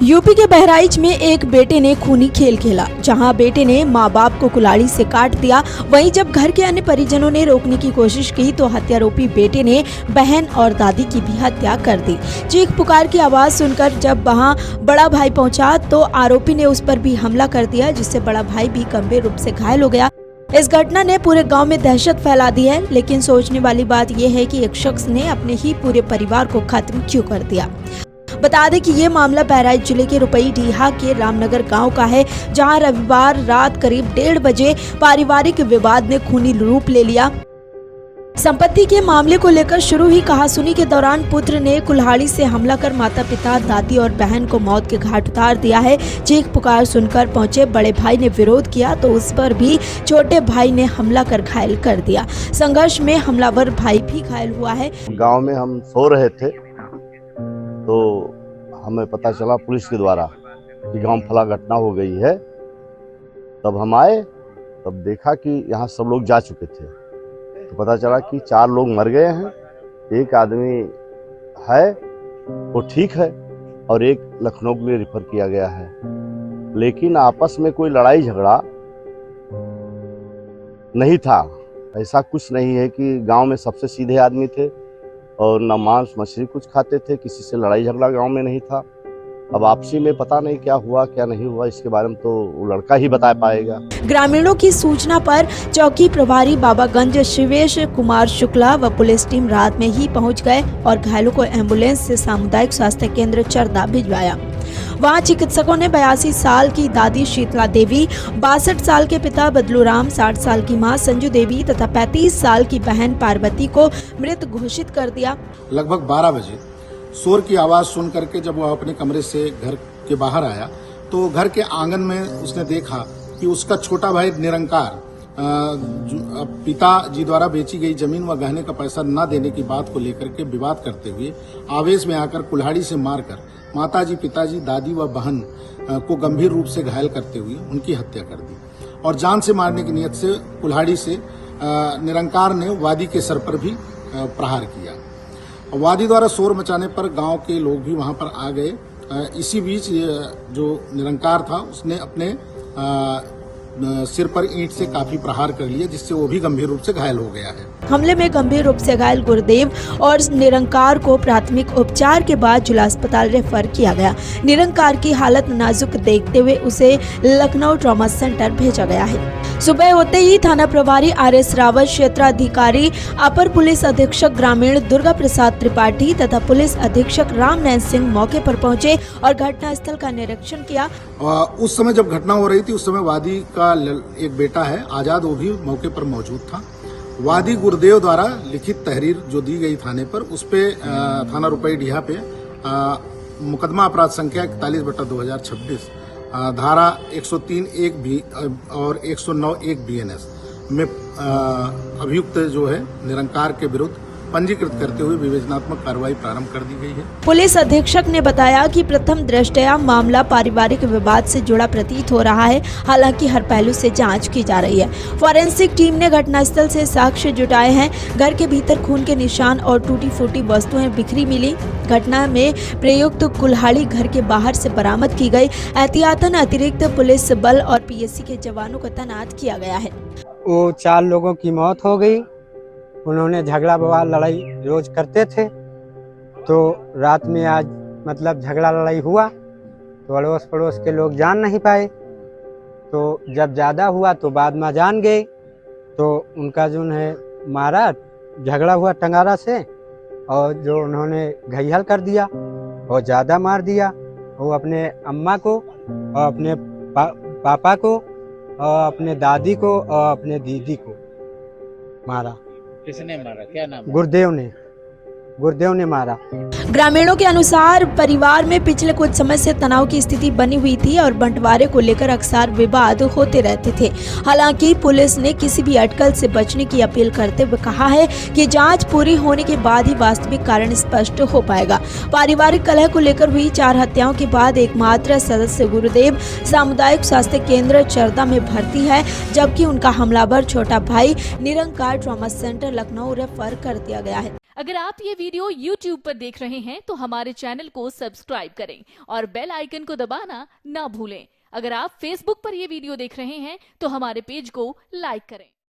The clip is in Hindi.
यूपी के बहराइच में एक बेटे ने खूनी खेल खेला, जहां बेटे ने मां बाप को कुल्हाड़ी से काट दिया। वहीं जब घर के अन्य परिजनों ने रोकने की कोशिश की तो हत्यारोपी बेटे ने बहन और दादी की भी हत्या कर दी। चीख पुकार की आवाज सुनकर जब वहां बड़ा भाई पहुंचा तो आरोपी ने उस पर भी हमला कर दिया, जिससे बड़ा भाई भी गंभीर रूप से घायल हो गया। इस घटना ने पूरे गांव में दहशत फैला दी है, लेकिन सोचने वाली बात यह है कि एक शख्स ने अपने ही पूरे परिवार को खत्म क्यों कर दिया। बता दें कि ये मामला बहराइच जिले के रुपई डीहा के रामनगर गांव का है, जहां रविवार रात करीब 1:30 बजे पारिवारिक विवाद ने खूनी रूप ले लिया। संपत्ति के मामले को लेकर शुरू ही कहासुनी के दौरान पुत्र ने कुल्हाड़ी से हमला कर माता पिता, दादी और बहन को मौत के घाट उतार दिया है। चीख पुकार सुनकर पहुंचे बड़े भाई ने विरोध किया तो उस पर भी छोटे भाई ने हमला कर घायल कर दिया। संघर्ष में हमलावर भाई भी घायल हुआ है। गाँव में हम सो रहे थे तो हमें पता चला पुलिस के द्वारा कि गांव फला घटना हो गई है। तब हम आए, तब देखा कि यहाँ सब लोग जा चुके थे, तो पता चला कि 4 लोग मर गए हैं, एक आदमी है वो ठीक है और एक लखनऊ के लिए रेफर किया गया है। लेकिन आपस में कोई लड़ाई झगड़ा नहीं था, ऐसा कुछ नहीं है कि गांव में सबसे सीधे आदमी थे और न मांस मछली कुछ खाते थे, किसी से लड़ाई झगड़ा गांव में नहीं था। अब आपसी में पता नहीं क्या हुआ क्या नहीं हुआ, इसके बारे में तो वो लड़का ही बता पाएगा। ग्रामीणों की सूचना पर चौकी प्रभारी बाबागंज शिवेश कुमार शुक्ला व पुलिस टीम रात में ही पहुंच गए और घायलों को एम्बुलेंस से सामुदायिक स्वास्थ्य केंद्र चरदा भिजवाया। वहां चिकित्सकों ने 82 साल की दादी शीतला देवी, 62 साल के पिता बदलूराम, 60 साल की मां संजू देवी तथा 35 साल की बहन पार्वती को मृत घोषित कर दिया। लगभग 12 बजे शोर की आवाज सुन करके जब वह अपने कमरे से घर के बाहर आया तो घर के आंगन में उसने देखा कि उसका छोटा भाई निरंकार पिताजी द्वारा बेची गई जमीन व गहने का पैसा न देने की बात को लेकर के विवाद करते हुए आवेश में आकर कुल्हाड़ी से मारकर माताजी, पिताजी, दादी व बहन को गंभीर रूप से घायल करते हुए उनकी हत्या कर दी और जान से मारने की नियत से कुल्हाड़ी से निरंकार ने वादी के सर पर भी प्रहार किया। वादी द्वारा शोर मचाने पर गांव के लोग भी वहां पर आ गए। इसी बीच जो निरंकार था उसने अपने सिर पर ईंट से काफी प्रहार कर लिया, जिससे वो भी गंभीर रूप से घायल हो गया है। हमले में गंभीर रूप से घायल गुरुदेव और निरंकार को प्राथमिक उपचार के बाद जिला अस्पताल रेफर किया गया। निरंकार की हालत नाजुक देखते हुए उसे लखनऊ ट्रॉमा सेंटर भेजा गया है। सुबह होते ही थाना प्रभारी RS रावत, क्षेत्राधिकारी अपर पुलिस अधीक्षक ग्रामीण दुर्गा प्रसाद त्रिपाठी तथा पुलिस अधीक्षक रामनैन सिंह मौके पर पहुंचे और घटनास्थल का निरीक्षण किया। उस समय जब घटना हो रही थी उस समय वादी का एक बेटा है आजाद, वो भी मौके पर मौजूद था। वादी गुरुदेव द्वारा लिखित तहरीर जो दी गई थाने पर, उस पे थाना रुपई डीहा पे मुकदमा अपराध संख्या 41/2026 धारा 103(1) भी और 109(1) BNS में अभियुक्त जो है निरंकार के विरुद्ध पंजीकृत करते हुए विवेचनात्मक कार्रवाई प्रारंभ कर दी गई है। पुलिस अधीक्षक ने बताया कि प्रथम दृष्टया मामला पारिवारिक विवाद से जुड़ा प्रतीत हो रहा है, हालांकि हर पहलू से जांच की जा रही है। फॉरेंसिक टीम ने घटनास्थल से साक्ष्य जुटाए हैं। घर के भीतर खून के निशान और टूटी फूटी वस्तुएं बिखरी मिली। घटना में प्रयुक्त कुल्हाड़ी घर के बाहर से बरामद की गई। एहतियातन अतिरिक्त पुलिस बल और PSC के जवानों को तैनात किया गया है। वो 4 लोगों की मौत हो गई। उन्होंने झगड़ा बवाल लड़ाई रोज करते थे, तो रात में आज मतलब झगड़ा लड़ाई हुआ तो अड़ोस पड़ोस के लोग जान नहीं पाए, तो जब ज़्यादा हुआ तो बाद में जान गए, तो उनका जो है मारा, झगड़ा हुआ टंगारा से और जो उन्होंने घायल कर दिया और ज़्यादा मार दिया। वो अपने अम्मा को और अपने पापा को और अपने दादी को और अपने दीदी को मारा। किसने मारा, क्या नाम? गुरुदेव ने मारा। ग्रामीणों के अनुसार परिवार में पिछले कुछ समय से तनाव की स्थिति बनी हुई थी और बंटवारे को लेकर अक्सर विवाद होते रहते थे। हालांकि पुलिस ने किसी भी अटकल से बचने की अपील करते हुए कहा है कि जांच पूरी होने के बाद ही वास्तविक कारण स्पष्ट हो पाएगा। पारिवारिक कलह को लेकर हुई 4 हत्याओं के बाद एकमात्र सदस्य गुरुदेव सामुदायिक स्वास्थ्य केंद्र चरदा में भर्ती है, जबकि उनका हमलावर छोटा भाई निरंकार ट्रॉमा सेंटर लखनऊ रेफर कर दिया गया है। अगर आप ये वीडियो YouTube पर देख रहे हैं तो हमारे चैनल को सब्सक्राइब करें और बेल आइकन को दबाना ना भूलें। अगर आप Facebook पर ये वीडियो देख रहे हैं तो हमारे पेज को लाइक करें।